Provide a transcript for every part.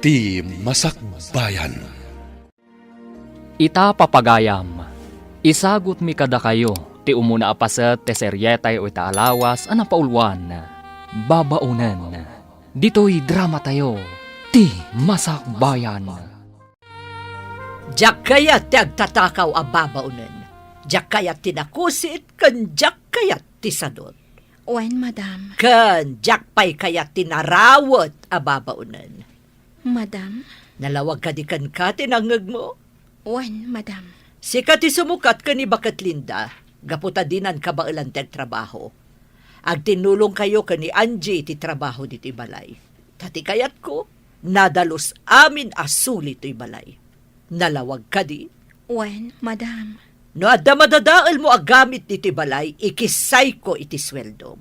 Ti Masakbayan. Ita papagayam, isagot mi kada kayo, ti umuna apaset ti seryetay o ita alawas ana paulwan, babaunan. Dito'y drama tayo, Ti Masakbayan. Diyak kayat ti agtatakaw a babaunan. Diyak kayat tinakusit, kan diyak kayat ti sadot. Wen, madam. Kan diyak pay kayat tinarawat a babaunan. Madam? Nalawag ka di kan ka tinangag mo. Wen, madam. Sika ti sumukat ka ni Bakat Linda, gaputa dinan ka ba ilang trabaho. Ag tinulong kayo ka ni Angie ti trabaho di ti balay. Tati kayat ko, nadalos amin asuli ti balay. Nalawag ka di. Wen, madam. No adda madadaal mo agamit ni ti balay, ikisay ko iti sweldom.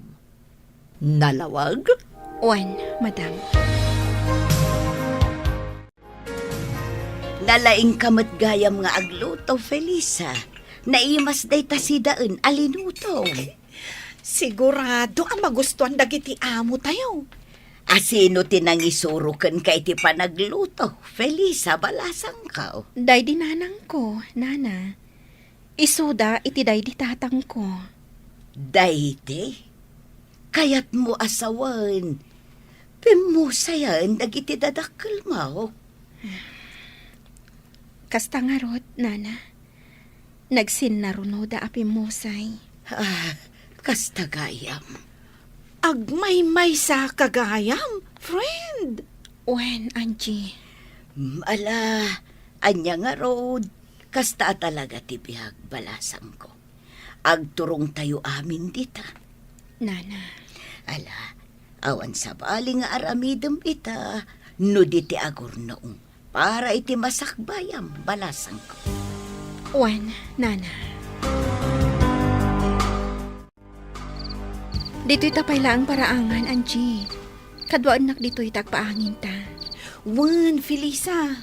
Nalawag? Wen, madam. Nalaing kamot gayam nga agluto, Felisa. Naimas day tasidaan alinuto. Sigurado ang magustuhan dagiti amo tayo. Asino tinangisurukan kay ti panagluto, Felisa, balasang ka. Day di nanang ko, nana. Isuda iti day di tatang ko. Dayte, kayat mo asawan. Pimusayan dagiti dadakkel mo. Kasta nga rod, nana. Nagsinnaruno da apimusay. Kasta gayam. Agmay-may sa kagayam, friend. Wen, Angie. Ala, anya nga rod. Kasta talaga ti bihag balasang ko. Agturong tayo amin dita. Nana. Ala, awan sa bali nga aramidem ita. No di ti agur noong. Para iti masakbayam balasang ko. Wen, nana. Dito'y tapay lang paraangan, Angie. Kadwaan nak dito'y tagpaangin ta. Wen, Felisa.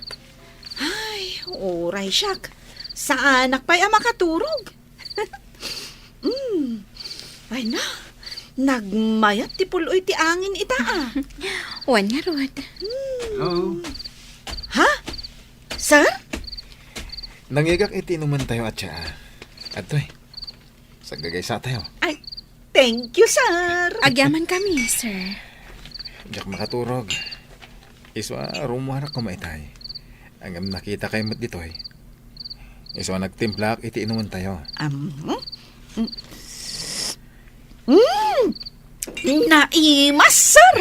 Ay, oray siyak. Sa anak pa'y makaturog. Ay na, nagmayat ti puloy ti angin ita Wen nga rod. Hello? Ha? Sir? Nangigak iti inuman tayo at siya. Atoy, sagagaysa tayo. Ay, thank you, sir. Agyaman kami, sir. Diyak makaturog. Iswa, rumuharak kumaitay. Ang nakita kayo mo't ditoy. Iswa, nagtimplak iti inuman tayo. Naimas, sir.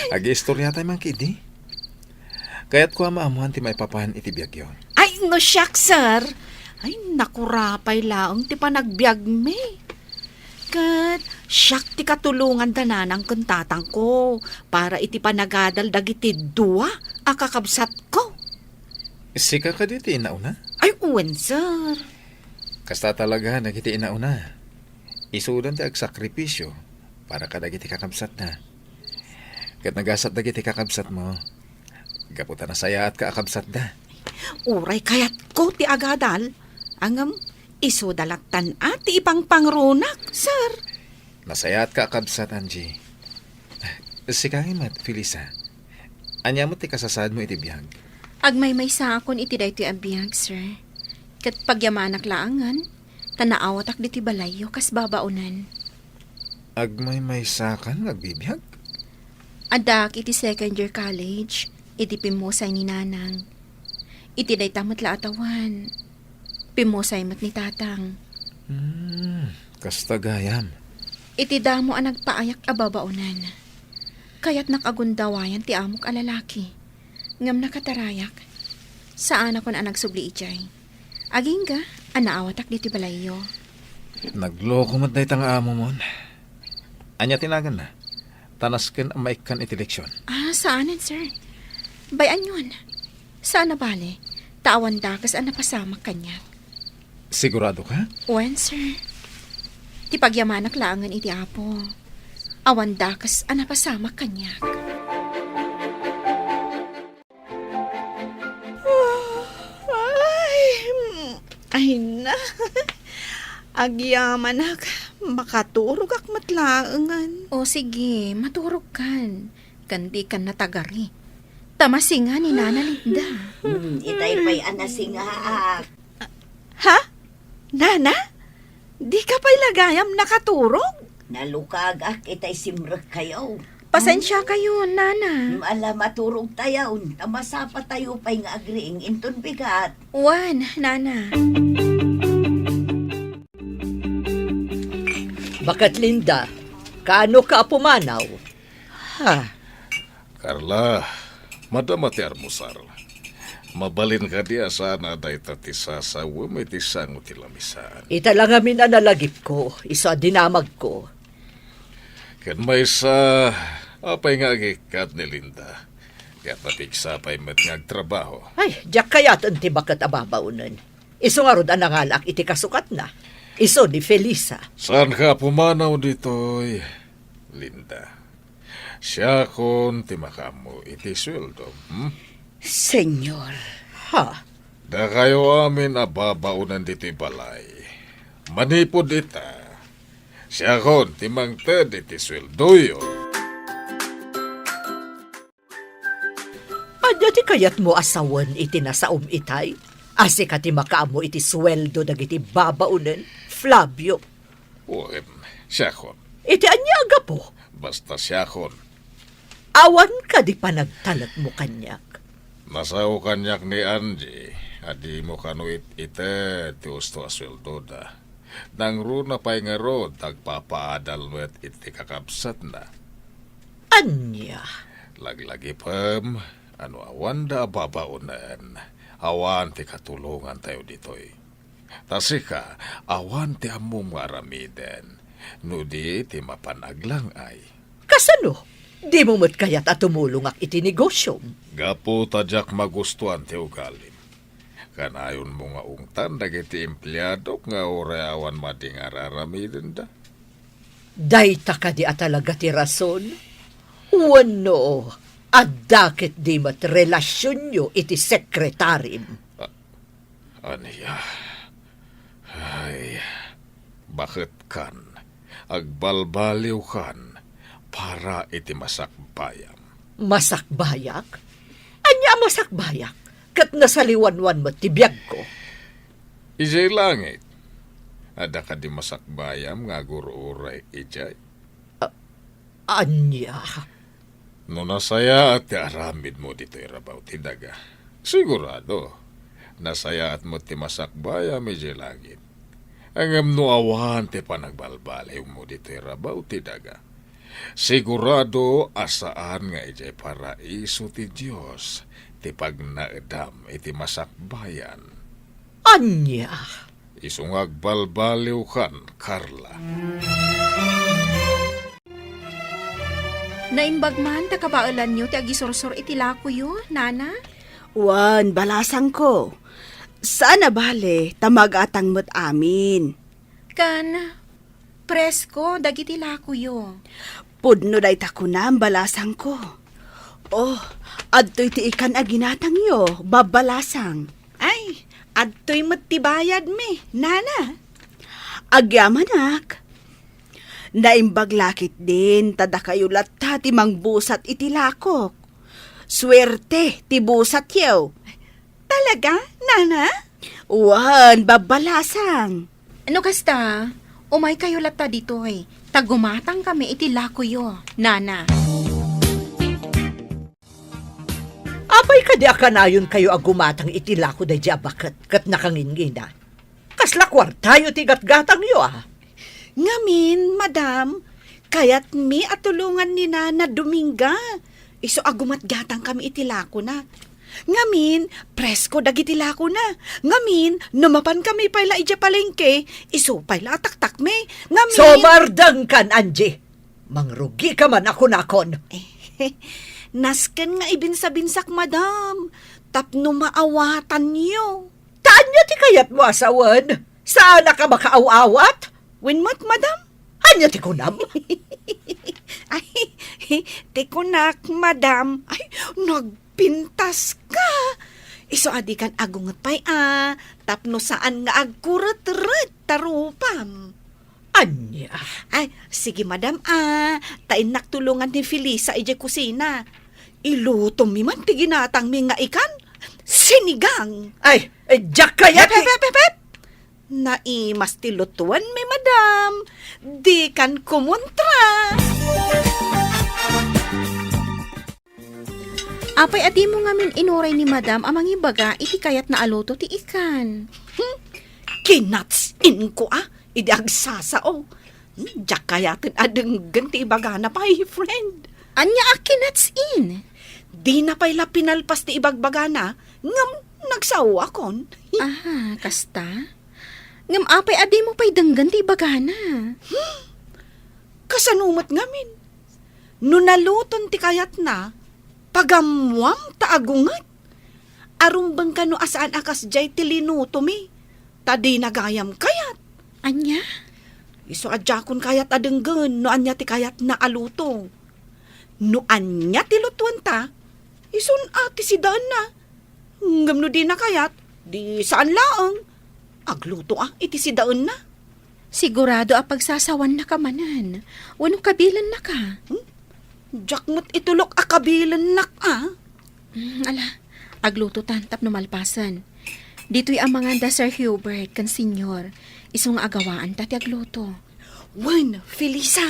Agi-istorya tayo man kidi. Kaya't ko maamuhan ti maipapahan iti biyag yun. Ay, no siyak, sir. Ay, nakurapay laong ti panagbiag me. Kat, siyak ti katulungan dananang kuntatang ko para iti panagadal dagiti dua akakabsat ko. Sika ka diti inauna? Ay, uwan, sir. Kasta talaga nagiti inauna. Isudan ti agsakripisyo para ka dagiti kakabsat na. Kat nagasat dagiti kakabsat mo. Gaputa na saya at kaakabsat da. Uray kayat ko ti agadal. Angam, iso dalaktan at ti ipang pangrunak, sir. Nasaya at kaakabsat, Angie. Sikangin mat, Felisa. Anya mo ti kasasad mo iti biyag. Agmay-may sa akon iti daytoy abiyag, sir. Kat pagyamanak laangan, tanaawat ak diti balayo kas babaunan. Agmay sakan nagbibiyag? Adak iti second year college, iti pimusay ni nanang. Iti day tamot la atawan. Pimusay mat ni tatang. Kasta gayam. Iti damo ang nagpaayak ababaunan. Kaya't nakagundawayan ti amok a lalaki. Ngam nakatarayak. Saan ako na nagsubli ijay. Agingga, anaawatak diti balayo. Nagloko mat day tang amo mon. Anya tinagan na. Tanasken ang maikan iti leksyon. Saanan, sir? Bayan yun. Saan na bale? Tawan dakas ang napasamak kanya. Sigurado ka? Wen, sir. Ti pagyamanak laangan iti apo. Awan dakas ang napasamak kanya. Ay na. Agyamanak, makaturog ak matlaangan. O sige, maturog kan. Kandi kan natagari. Tamasinga ni Nana Linda. Itay pa'y anasingaak. Ha? Nana? Di ka pa'y lagayam nakaturog? Nalukag ak itay simrek kayo. Pasensya kayo, Nana. Ala maturog tayo. Tamasapa tayo pa'y nga agriing inton bigat. Wan, Nana. Bakat Linda, kaano ka pumanaw? Carla, madamati armusar. Mabalin ka diya sana day tatisa sa wumitisang utilamisaan. Ita lang amin analagip ko, isa dinamag ko. Kan may sa apay nga agikat ni Linda. Kaya patigsa pa'y matngagtrabaho. Ay, diyak kayat ang tibakat ababaunan. Iso nga rod anangalak iti kasukat na. Iso ni Felisa. Saan ka pumanaw dito'y, Linda? Siya kon timakamo iti sweldo. Senyor. Ha? Da kayo amin ababaunan dito'y balay. Manipod ita. Siya kon timangted iti sweldo yun. Anya ti kayat mo asawan iti nasaum itay? Asi ka ti makaamo iti sweldo dagiti babaunan, Flavio. Siya kon. Iti anya aga po. Basta siya kon. Awan ka di pa nagtalat mo kanyak. Nasaw kanyak ni Angie, adi mo kanuit ite ti usto asweldo da. Nang runa pa'y nga rod, tagpapaadal mo iti kakabsat na. Anya? Laglagi pam, ano awan da babaunan, awan ti katulungan tayo ditoy. Tasika, awan ti among maramiden, nudi ti mapanaglang ay. Kasano? Di mo mo't kayat at tumulong ak iti negosyo. Gapo tadyak magustuhan ti ugalim. Kanayon mo nga ungtan dagiti empleyado nga oreawan mading araramiden da. Dayta ka di atalaga ti rason? Wano, adakit di mat relasyon nyo iti sekretarim. Aniya? Ay, bakit kan? Agbalbaliw kan para iti masakbayam. Masakbayak? Anya masakbayak? Kat nasaliwanwan mo tibiyag ko. Ijay langit. Ada ka di masakbayam nga gururay ijay. Anya? No nasaya at ti aramid mo dito irabaw ti daga. Sigurado, nasaya at mo ti masakbayam ijay langit. Ang no awan ti panagbalbaliw mo dito irabaw ti daga. Sigurado asaan nga ijay paraiso ti Diyos ti pagnaedam iti masakbayan. Anya? Isungag balbaliw kan, Carla. Naimbag man, takabaulan nyo, ti agisursur itilako yo, Nana? Wan, balasang ko. Sana bale, tamag-atang mo't amin. Kan, presko, dagitilako yo. Pudno day takuna ang balasang ko. Oh, adto'y ti ikan aginatang yo, babalasang. Ay, adto'y matibayad mi, Nana. Agyamanak. Naimbag lakit din, tada kayo latta ti mangbusat itilakok. Swerte, ti busat yaw. Talaga, Nana? Wan, babalasang. Ano kasta? Umay kayo lata dito eh. Tagumatang kami itilako yo, Nana. Apay ka di akanayon kayo agumatang itilako da jabakat kat nakangingina. Kasla kwartayo ti gatgatang yo Ngamin, madam, kayat mi at tulungan ni Nana Dominga. Iso agumat gatang kami itilako na. Ngamin, presko dagitilako na. Ngamin, numapan kami pala ija palengke. Iso pala taktak me. Ngamin... Somardang kan, Angie. Mangrugi ka man ako nakon. Nasken nga ibinsa-binsak, madam. Tapno maawatan niyo. Taan niya ti kayat mo asawan? Saan na ka makaaw-awat? Winmat, madam? Anya ti kunam? Ay, tikunak, madam. Ay, nagpintas ka. Iso adi kan agungat pa'y tapno saan nga agkurat-rat tarupam. Anya? Ay, sige madam tain naktulungan ni Felisa ije kusina. Iluto mi man ti ginatang mi nga ikan. Sinigang. Ay, Jack kaya Pep, pep, pep, pep. Naimas ti lutuan mi, madam. Di kan kumontra. Apay adi mo nga min inuray ni madam amang ibaga iti kayat na aluto ti ikan. Kinatsin ko Idi agsasao. Diyak kayatin adeng ganti ibaga na pa, friend. Anya akinats in. Di na pa'y pinalpas ti ibagbaga na. Ngam, nagsawa kon. Aha, kasta? Ngam apay adi mo pa'y danggan ti ibaga na. Kasanumot ngamin. No naluton ti kayat na, pagamwam taagungat. Arumbang ka no asaan akas jay ti linuto mi. Tadi nagayam kayat. Anya? Iso adjakon kayat adenggen no anya ti kayat na aluto. No anya ti lutuan ta, ison ati si daan na. Ngam no di na kayat, di saan laang. Agluto iti si daan na. Sigurado a pagsasawan na ka manan. Wano kabilan na ka. Jakmot itulok akabilan nak Ala, agluto tantap no malpasan. Dito'y ang mga Sir Hubert kan senyor. Isong agawaan tati agluto. Wen, Felisa.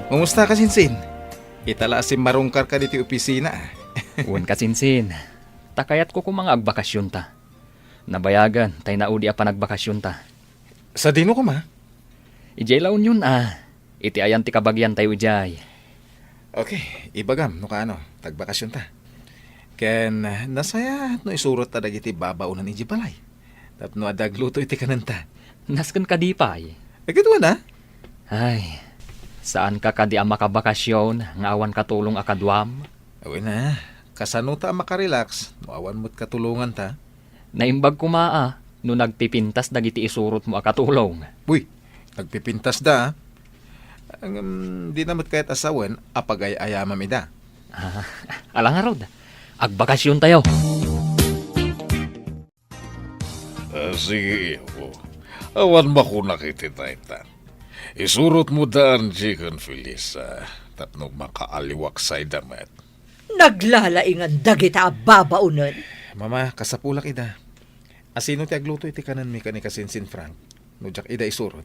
Kumusta ka, Sinsin? Itala si marungkar ka dito opisina. Uwan kasinsin. Takayat ko kung mga agbakasyon ta. Nabayagan, tay naudi pa nagbakasyon ta. Sa dino ko, ma? Ijay laon yun Iti ayan ti kabagyan tayo ijay. Okay, ibagam, no ka tagbakasyon ta. Ken, nasaya no isurot ta dagiti babaunan iji balay. Tapno adagluto iti kananta. Nasken ka di pay. Agatuan na? Ay, saan ka kadi ang makabakasyon nga awan katulong akadwam? Awin na, kasano ta makarelax, no awan mo't katulungan ta. Naimbag kumaa, no nagpipintas dagiti isurot mo akatulong. Uy, nagpipintas da. Di namat kahit asawan, apagay-ayama mi da. Alang nga rod, agbakasyon tayo. Sige, iho. Awan ba ko nakititaytan? Isurot mo daan, Jikan Felisa. Tapno makaaliwak say damat. Naglalaingan dagita babaunan. Mama, kasapulak ida. Asino ti agluto iti kanan mi kani kasinsin Frank. No jak ida isurot.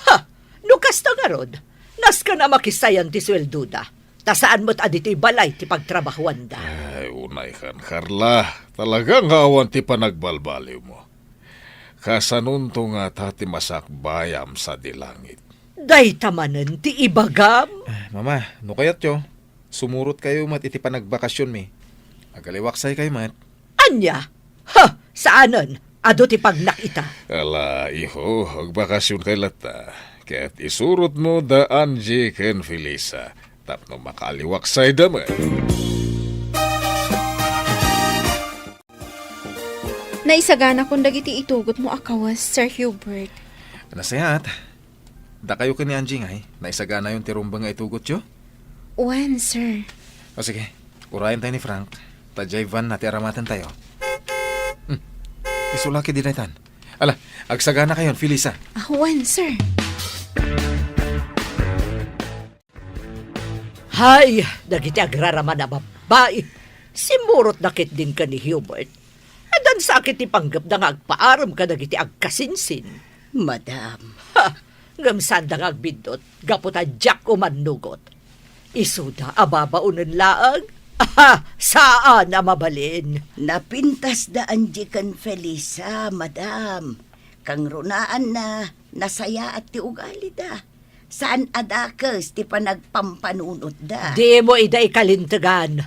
Ha! Nukas ta nga rod. Nas ka na makisayan ti swelduda. Tasaan mo't adito'y balay ti pagtrabahuan da. Ay, unay kan, Carla. Talagang awan ti panagbalbaliw mo. Kasanunto nga tati masakbayam sa dilangit. Day tamanan ti ibagam. Mama, no kayat yo. Sumurot kayo mat iti panagbakasyon mi. Agaliwaksay kayo mat. Anya? Ha! Saanan? Ado ti pagnakita. Ala, iho, agbakasyon kay lata. Kaya't isurot mo daan, Jikan Felisa. Tapno makaaliwaksay damat. Naisagana kung dagiti itugot mo akawas, Sir Hubert. Nasayat. Da kayo ka ni Angie ngay. Naisagana yung tirumba nga itugot yo. Wan, sir. O sige, urayan tayo ni Frank. Tajay van nati aramatan tayo. Isulaki din na itan. Ala, agsagana kayon, Felisa. Wan, sir. Hay, dagiti agraraman na babae. Simurot nakit din ka ni Hubert. Adan sakit ti panggap na nga agpaaram ka dagiti agkasinsin. Madam, Ha! Ngamsan da nga agbindot, gaputa Jack umanugot. Isuda ababaunan laang. Aha! Saan na mabalin? napintas daan Jikan Felisa, madam. Kang runaan na nasaya at ti ugali da. Saan adakes ti panagpampanunot da. Di mo ida ikalintagan.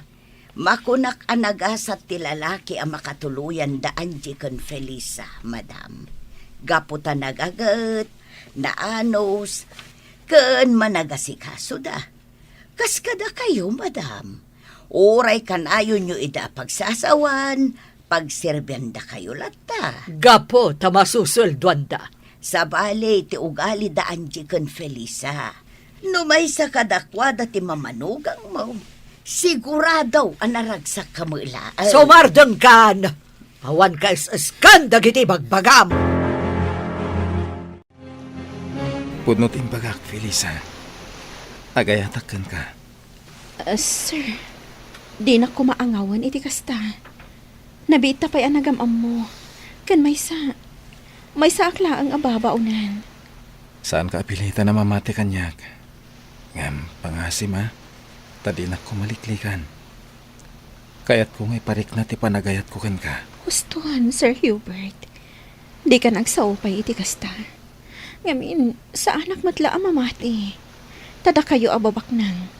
Makunak anagasat ti lalaki ang makatuluyan daan Jikan Felisa, madam. Gaputa nagagat, naanos, ken managasikaso da. Kaskada kayo, madam. Uray kanayon nyo ida pagsasawan, pagserbyan da kayo lata. Gapo tamasusulduan da. Sa bali ti ugali daan Jikan Felisa. Numay sa kadakwada ti mamanugang mo. Sigurado anaragsak ka mo ilaan. Sumardang kan! Awan ka is-iskan dagiti bagbagam. Pudnot imbagak, Felisa. Agayatakan ka. Sir, di na ko maangawan iti kasta. Nabita pa'y anagamam mo. Kan may akla ang ababaunan. Saan ka apilita na mamati kanyak? Ngam, pangasim ha. Tadinak ko maliklikan. Kayat ko ngay parik na ti panagayat ko kan ka. Gustuhan, Sir Hubert. Di ka nagsaupay iti kasta. Ngamin, sa anak matla ang mamati. Tada kayo ababak nang.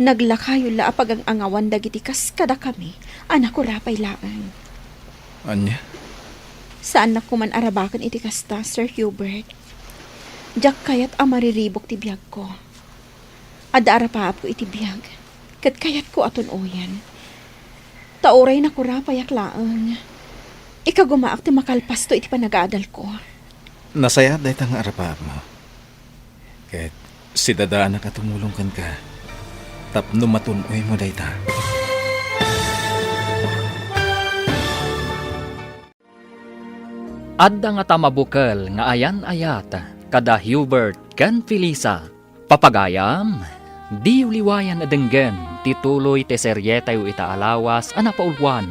Naglakayo la apag ang angawan dagiti kas kada kami. Anak ko rapay laang. Anya? Saan na ko man arabakan iti kasta, Sir Hubert? Diyak kayat ang mariribok ti biyag ko. Ada arapaap ko iti biyag. Kat kayat ko aton oyan. Tauray na ko rapayak laang. Ikagumaak ti makalpas to iti panag-aadal ko. Nasaya dahi tang arapaap mo. Kahit si dadaan na katumulong kan ka. Tapno matunoy mo dahi ta. Adda nga tamabukal nga ayan-ayat kada Hubert ken Felisa. Papagayam, di uliwayan adenggen tituloy te seryetayo itaalawas anapaulwan.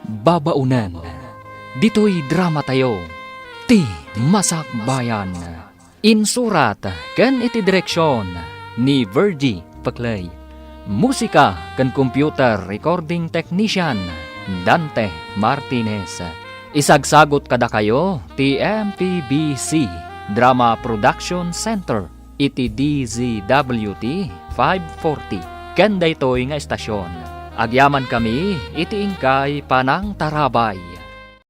Babaunan, dito'y drama tayo, ti Masakbayan. Insurat ken iti direksyon ni Virgie Paclay. Musika ken computer recording technician Dante Martinez. Isagsagot kada kayo ti MPBC Drama Production Center iti DZWT 540 ken daytoy nga estasyon. Agyaman kami iti ingkay Panang Tarabay.